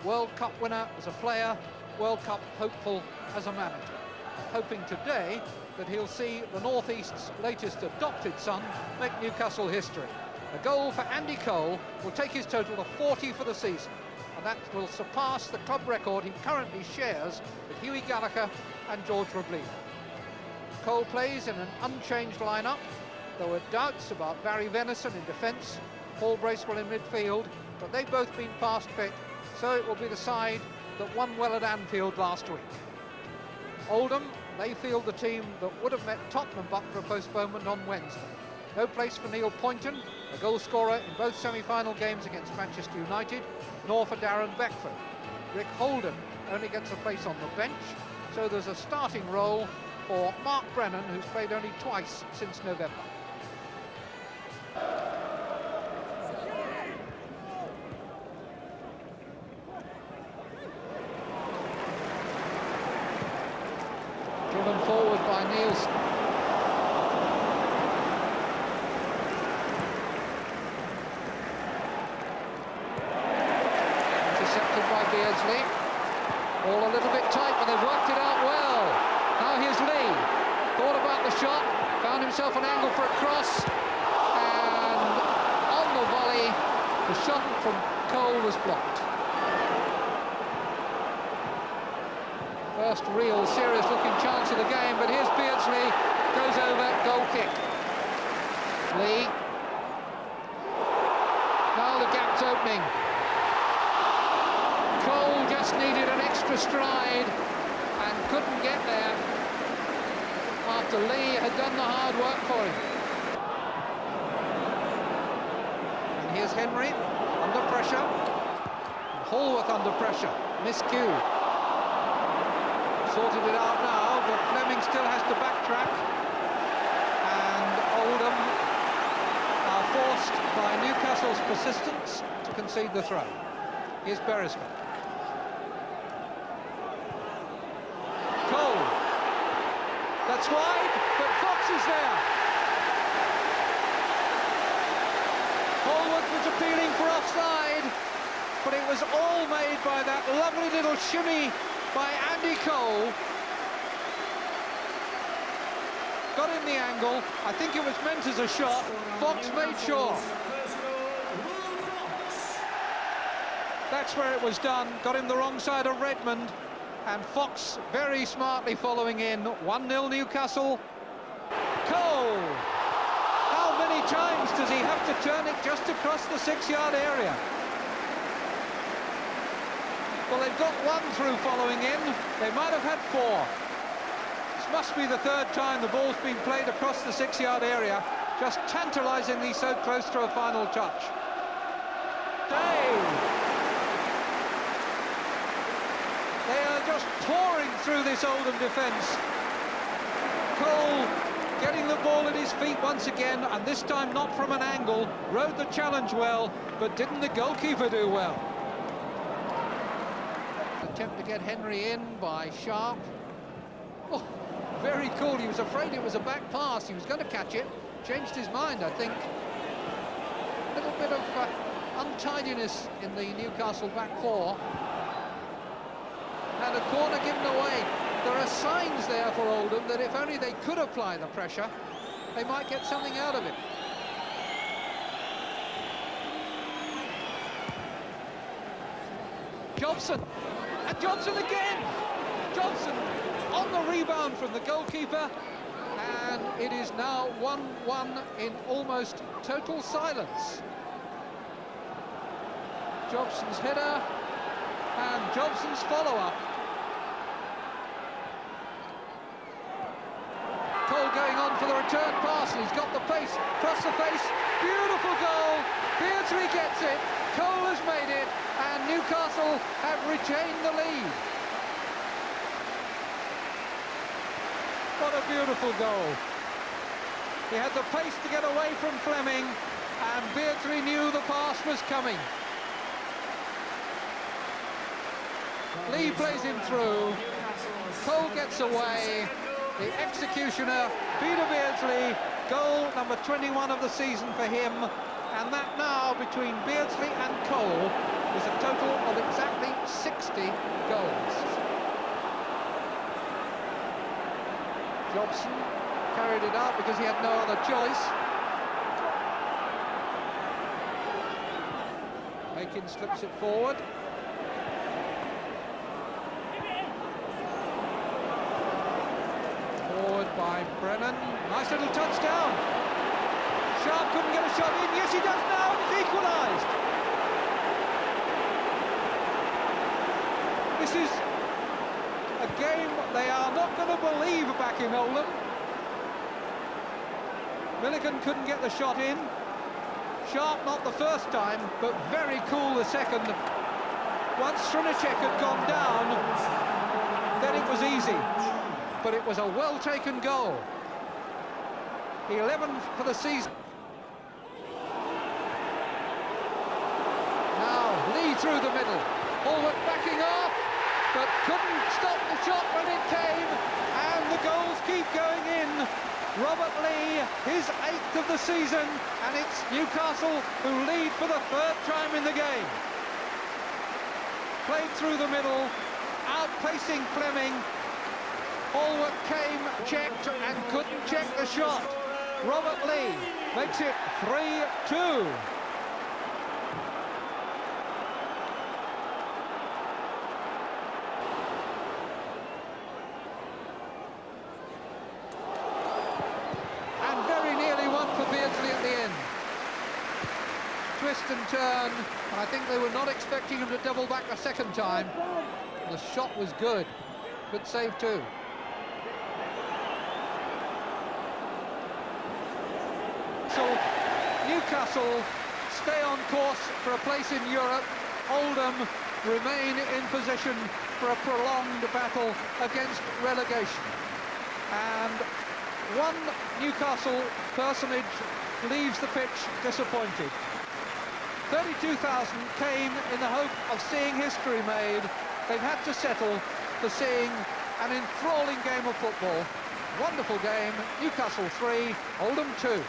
World Cup winner as a player, World Cup hopeful as a manager. Hoping today that he'll see the North East's latest adopted son make Newcastle history. A goal for Andy Cole will take his total to 40 for the season, and that will surpass the club record he currently shares with Hughie Gallagher and George Robledo. Cole plays in an unchanged lineup. There were doubts about Barry Venison in defence, Paul Bracewell in midfield, but they've both been past fit, so it will be the side that won well at Anfield last week. Oldham, they field the team that would have met Tottenham but for a postponement on Wednesday. No place for Neil Poynton, a goal scorer in both semi-final games against Manchester United, nor for Darren Beckford. Rick Holden only gets a place on the bench, so there's a starting role for Mark Brennan, who's played only twice since November. Driven forward by Nielsen. Intercepted by Beardsley. All a little bit tight, but they've worked it out well. Now here's Lee. Thought about the shot, found himself an angle for a cross, and on the volley, the shot from Cole was blocked. First real serious looking chance of the game, but here's Beardsley, goes over, goal kick. Lee. Now the gap's opening. Cole just needed an extra stride and couldn't get there after Lee had done the hard work for him. And here's Henry, under pressure. Hallworth under pressure, miscue. Sorted it out now, but Fleming still has to backtrack. And Oldham are forced by Newcastle's persistence to concede the throw. Here's Beresford. Cole. That's wide, but Fox is there. Hallworth was appealing for offside, but it was all made by that lovely little shimmy by Andy Cole. Got in the angle. I think it was meant as a shot. Fox made sure. That's where it was done. Got him the wrong side of Redmond. And Fox very smartly following in. 1-0 Newcastle. Cole! How many times does he have to turn it just across the 6-yard area? Well, they've got one through following in. They might have had 4. This must be the 3rd time the ball's been played across the 6-yard area. Just tantalisingly so close to a final touch. Dave! They are just pouring through this Oldham defence. Cole getting the ball at his feet once again, and this time not from an angle. Rode the challenge well, but didn't the goalkeeper do well? Attempt to get Henry in by Sharp. Oh, very cool. He was afraid it was a back pass. He was going to catch it. Changed his mind, I think. A little bit of untidiness in the Newcastle back 4. And a corner given away. There are signs there for Oldham that if only they could apply the pressure, they might get something out of it. Jobson. And Johnson again! Johnson on the rebound from the goalkeeper, and it is now 1-1 in almost total silence. Jobson's header and Jobson's follow-up. Cole going on for the return pass, and he's got the pace, cross the face, beautiful goal, Beardsley gets it, Cole has made it, and Newcastle have retained the lead. What a beautiful goal. He had the pace to get away from Fleming, and Beardsley knew the pass was coming. Lee plays him through, Cole gets away, the executioner, Peter Beardsley, goal number 21 of the season for him, and that now between Beardsley and Cole is a total of exactly Jobson carried it out because he had no other choice. Aiken slips it forward. Forward by Brennan. Nice little touchdown. Sharp couldn't get a shot in. Yes, he does now. It's equalised. This is a game they are not going to believe back in Oldham. Milligan couldn't get the shot in. Sharp not the first time, but very cool the second. Once Srnicek had gone down, then it was easy. But it was a well-taken goal. 11th for the season. Now, Lee through the middle. Hallward backing off, but couldn't stop the shot when it came, and the goals keep going in. Robert Lee, his 8th of the season, and it's Newcastle who lead for the 3rd time in the game. Played through the middle, outpacing Fleming. Hallward came, checked, and couldn't check the shot. Robert Lee makes it 3-2. At the end, twist and turn. I think they were not expecting him to double back a second time. The shot was good save too. So Newcastle stay on course for a place in Europe. Oldham remain in position for a prolonged battle against relegation. And one Newcastle personage leaves the pitch disappointed. 32,000 came in the hope of seeing history made. They've had to settle for seeing an enthralling game of football. Wonderful game. Newcastle 3, Oldham 2.